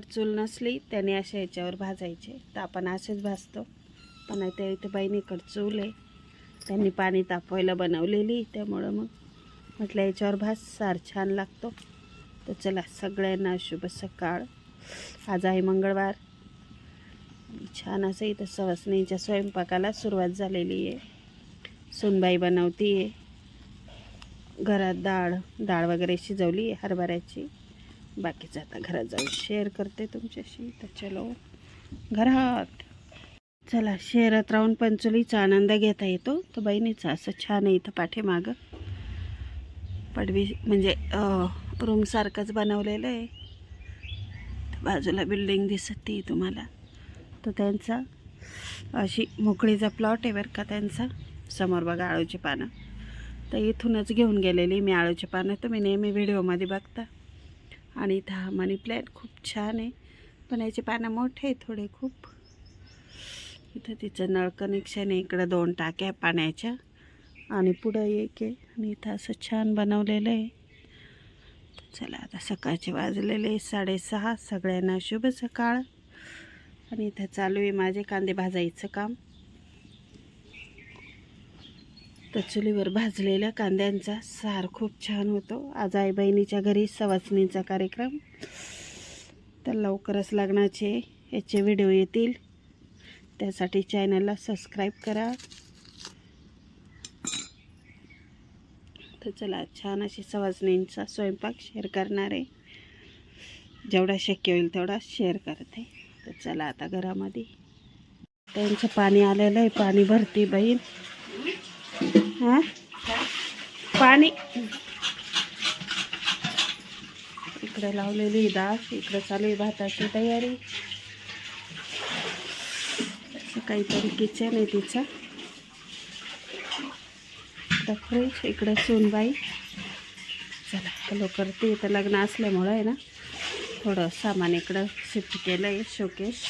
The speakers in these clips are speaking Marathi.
चूल नसली त्याने अशा ह्याच्यावर भाजायचे, तर आपण असेच भाजतो. पण आता इथे बहिणीकडे चूल आहे, त्यांनी पाणी तापवायला बनवलेली, त्यामुळं मग म्हटलं याच्यावर भाज, सार छान लागतो. तर चला सगळ्यांना शुभ सकाळ. आज आहे मंगळवार. छान असं इथं सवासणींच्या स्वयंपाकाला सुरुवात झालेली आहे. सुनबाई बनवती आहे. घरात डाळ वगैरे शिजवली आहे हरभऱ्याची. बाकीचं आता घरात जाऊन शेअर करते तुमच्याशी. तर चलो घरात. चला शहरात राहून पंचोलीचा आनंद घेता येतो. तर बहिणीचं असं छान आहे इथं पाठीमागं पडवी, म्हणजे रूमसारखंच बनवलेलं आहे. बाजूला बिल्डिंग दिसते तुम्हाला. तर त्यांचा अशी मोकळीचा प्लॉट आहे बरं का त्यांचा. समोर बघा आळूची पानं. तर इथूनच घेऊन गेलेली मी आळूची पानं, तुम्ही नेहमी व्हिडिओमध्ये बघता. आणि इथं हा मनी प्लॅन्ट खूप छान आहे, पण याचे पानं मोठे आहे थोडे खूप. इथं तिचं नळ कनेक्शन आहे. इकडं 2 टाक्या पाण्याच्या आणि पुढं एक आहे. आणि इथं असं छान बनवलेलं आहे. चला आता सकाळचे वाजलेले 6:30. सगळ्यांना शुभ सकाळ. आणि इथं चालू आहे माझे कांदे भाजायचं काम. तर चुलीवर भाजलेल्या कांद्यांचा सार खूप छान होतो. आज आई बहिणीच्या घरी सवासणीचा कार्यक्रम. तर लवकरच लग्नाचे याचे व्हिडिओ येतील, त्यासाठी चॅनलला सबस्क्राईब करा. तर चला छान अशी सवासणींचा स्वयंपाक शेअर करणार आहे. जेवढा शक्य होईल तेवढा शेअर करते. तर चला आता घरामध्ये. त्यांचं पाणी आलेलं आहे, पाणी भरती बहीण. हां पाणी इकडे लावलेली डाळ, इकडे चालू आहे भाताची तयारी. काहीतरी किचन आहे तिचं. इकडं फ्रीज, इकडं सूनबाई. चला हॅलो करते. इथं लग्न असल्यामुळं आहे ना, थोडं सामान इकडं शिफ्ट केलं आहे. शोकेस,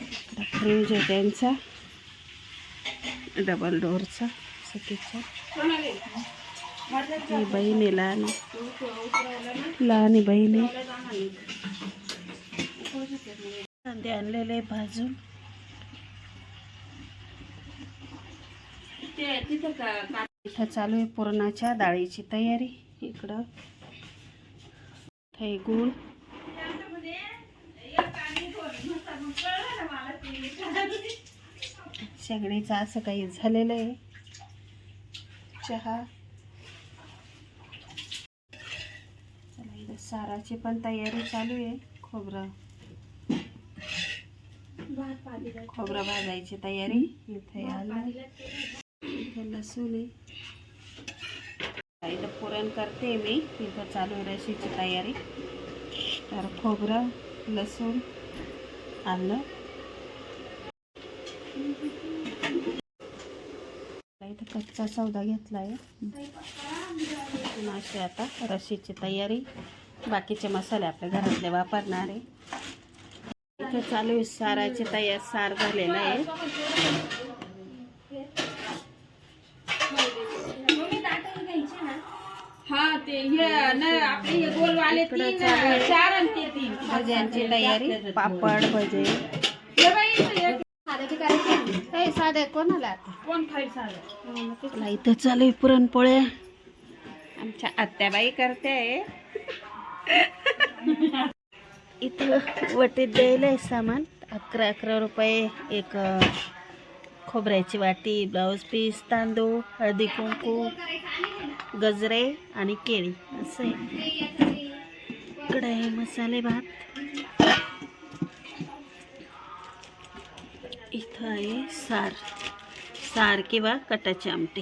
इकडं फ्रीज आहे त्यांचा, डबल डोअरचा किचन. ही बहीण आहे लहान बहीण आहे. कांदे आणलेले भाजून. इथं चालू आहे पुरणाच्या डाळीची तयारी. इकडं हे गूळ, शेंगणीचं असं काही झालेलं आहे. चहा. चला इथं साराची पण तयारी चालू आहे. खोबरं भाजायची तयारी. इथे आलं, इथं लसूण आहे. इथं पुरण करते मी. इथं चालू आहे रशीची तयारी. तर खोबरं, लसूण, आलं. इथं कच्चा सौदा घेतला आहे. अशी आता रशीची तयारी. बाकीचे मसाले आपल्या घरातले वापरणार आहे. इथं चालू आहे साराची तयार. सार झालेला आहे. भज्यांची तयारी. पापड भजे साधे कोणाला कोण खाईल साधे. इथं चालू आहे पुरणपोळ्या. आमच्या आत्याबाई करते. इथं वटीत द्यायला आहे सामान. 11 रुपये एक खोबऱ्याची वाटी, ब्लाऊज पीस, तांदूळ, हळदी कुंकू, गजरे आणि केळी असं आहे. इकडे आहे मसाले भात. इथं आहे सार किंवा कटाची आमटी.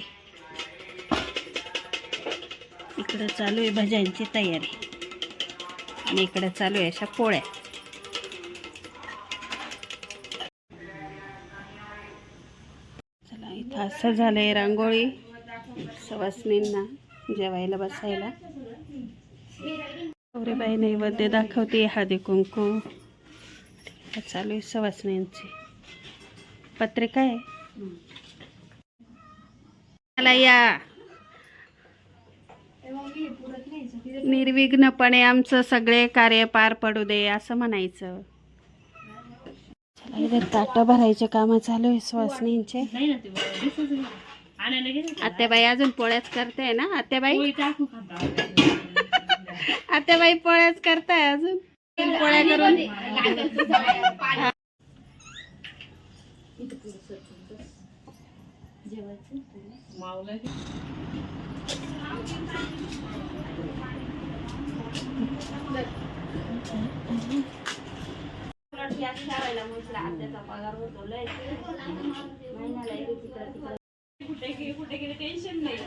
इकडं चालू आहे भज्यांची तयारी. आणि इकडे चालू आहे अशा पोळ्या. चला इथं असं झालंय रांगोळी. सवासणींना जेवायला बसायला. गौरीबाई नैवेद्य दाखवते. हळदी कुंकू चालू आहे. सवासणींची पत्रिका आहे. मला या निर्विघ्नपणे आमचं सगळे कार्य पार पडू दे असं म्हणायचं. चला, इथे ताटं भरायचे काम चालू आहे सुहासनींचे. आत्याबाई अजून पोळ्याच करते ना. आत्याबाई आत्याबाई पोळ्याच करताय अजून. पोळ्या करून टेन्शन नाही.